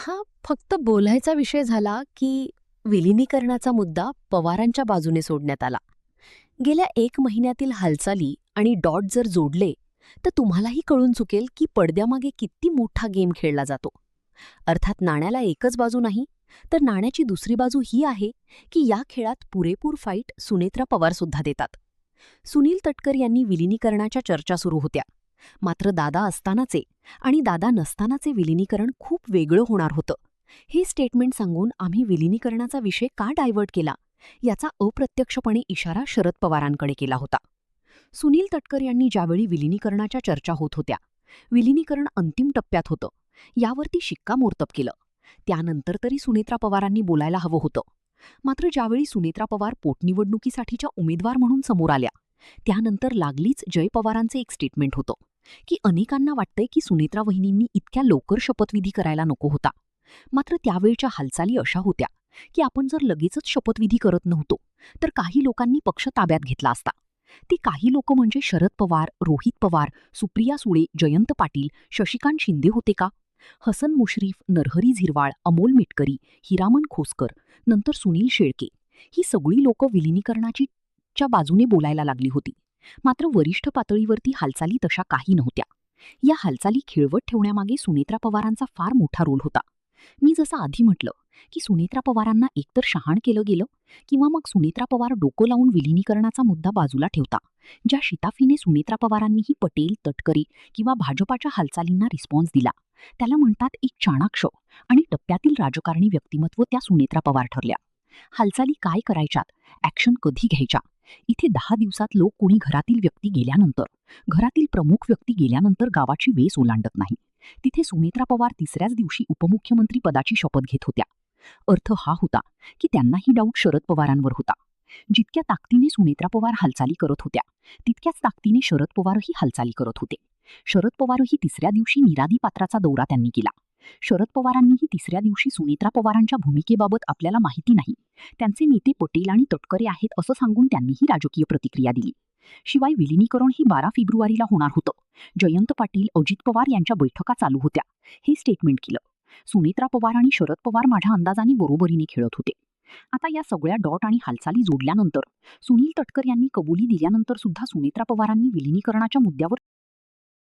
हा फक्त बोलायचा विषय झाला की विलिनीकरणाचा मुद्दा पवारांच्या बाजूने सोडण्यात आला. गेल्या 1 महिन्यातील हालचाली आणि डॉट जर जोडले तर तुम्हालाही कळून चुकेल की पडद्यामागे किती मोठा गेम खेळला जातो. अर्थात नाण्याला एकच बाजू नाही, तर नाण्याची दुसरी बाजू ही आहे की या खेळात पुरेपूर फाईट सुनेत्रा पवार सुद्धा देतात. सुनील तटकर यांनी विलिनीकरणाच्या चर्चा सुरू होत्या. मात्र दादा असतानाचे आणि दादा नसतानाचे विलिनीकरण खूप वेगळं होणार होतं. हे स्टेटमेंट सांगून आम्ही विलिनीकरणाचा विषय का डायव्हर्ट केला याचा अप्रत्यक्षपणे इशारा शरद पवारांकडे केला होता. सुनील तटकर यांनी ज्यावेळी विलिनीकरणाच्या चर्चा होत होत्या, विलिनीकरण अंतिम टप्प्यात होतं, यावरती शिक्कामोर्तब केलं. त्यानंतर तरी सुनेत्रा पवारांनी बोलायला हवं होतं. मात्र ज्यावेळी सुनेत्रा पवार पोटनिवडणुकीसाठीच्या उमेदवार म्हणून समोर आल्या, त्यानंतर लागलीच जय पवारांचे एक स्टेटमेंट होतं की अनेकांना वाटतंय की सुनेत्रा वहिनींनी इतक्या लवकर शपथविधी करायला नको होता. मात्र त्यावेळच्या हालचाली अशा होत्या की आपण जर लगेचच शपथविधी करत नव्हतो तर काही लोकांनी पक्ष ताब्यात घेतला असता. ते काही लोक म्हणजे शरद पवार, रोहित पवार, सुप्रिया सुळे, जयंत पाटील, शशिकांत शिंदे होते का? हसन मुश्रीफ, नरहरी झिरवाळ, अमोल मिटकरी, हिरामन खोसकर, नंतर सुनील शेळके, ही सगळी लोक विलिनीकरणाची च्या बाजूने बोलायला लागली होती. मात्र वरिष्ठ पातळीवरती हालचाली तशा काही नव्हत्या. या हालचाली खेळवत ठेवण्यामागे सुनेत्रा पवारांचा फार मोठा रोल होता. मी जसं आधी म्हटलं की सुनेत्रा पवारांना एकतर शहाण केलं गेलं किंवा मग सुनेत्रा पवार डोकं लावून विलिनीकरणाचा मुद्दा बाजूला ठेवता. ज्या शिताफीने सुनेत्रा पवारांनीही पटेल, तटकरे किंवा भाजपाच्या हालचालींना रिस्पॉन्स दिला, त्याला म्हणतात एक चाणाक्ष आणि टप्प्यातील राजकारणी व्यक्तिमत्व त्या सुनेत्रा पवार ठरल्या. हालचाली काय करायच्यात, ॲक्शन कधी घ्यायच्या, इथे 10 दिवसात लोक कोणी घरातील व्यक्ती गेल्यानंतर, घरातील प्रमुख व्यक्ती गेल्यानंतर गावाची वेस ओलांडत नाही. तिथे सुनेत्रा पवार तिसऱ्याच दिवशी उपमुख्यमंत्री पदाची शपथ घेत होत्या. अर्थ हा होता की त्यांनाही डाऊट शरद पवारांवर होता. जितक्या ताकदीने सुनेत्रा पवार हालचाली करत होत्या, तितक्याच ताकदीने शरद पवारही हालचाली करत होते. शरद पवारही तिसऱ्या दिवशी निरादी पात्राचा दौरा त्यांनी केला. शरद पवारांनीही तिसऱ्या दिवशी सुनेत्रा पवारांच्या भूमिकेबाबत आपल्याला माहिती नाही, त्यांचे नेते पटेल आणि तटकरे आहेत असं सांगून त्यांनीही राजकीय प्रतिक्रिया दिली. शिवाय विलिनीकरण ही 12 फेब्रुवारीला होणार होतं. जयंत पाटील, अजित पवार यांच्या बैठका चालू होत्या. हे स्टेटमेंट केलं. सुनेत्रा पवार आणि शरद पवार माझ्या अंदाजाने बरोबरीने खेळत होते. आता या सगळ्या डॉट आणि हालचाली जोडल्यानंतर सुनील तटकर यांनी कबुली दिल्यानंतर सुद्धा सुनेत्रा पवारांनी विलिनीकरणाच्या मुद्द्यावर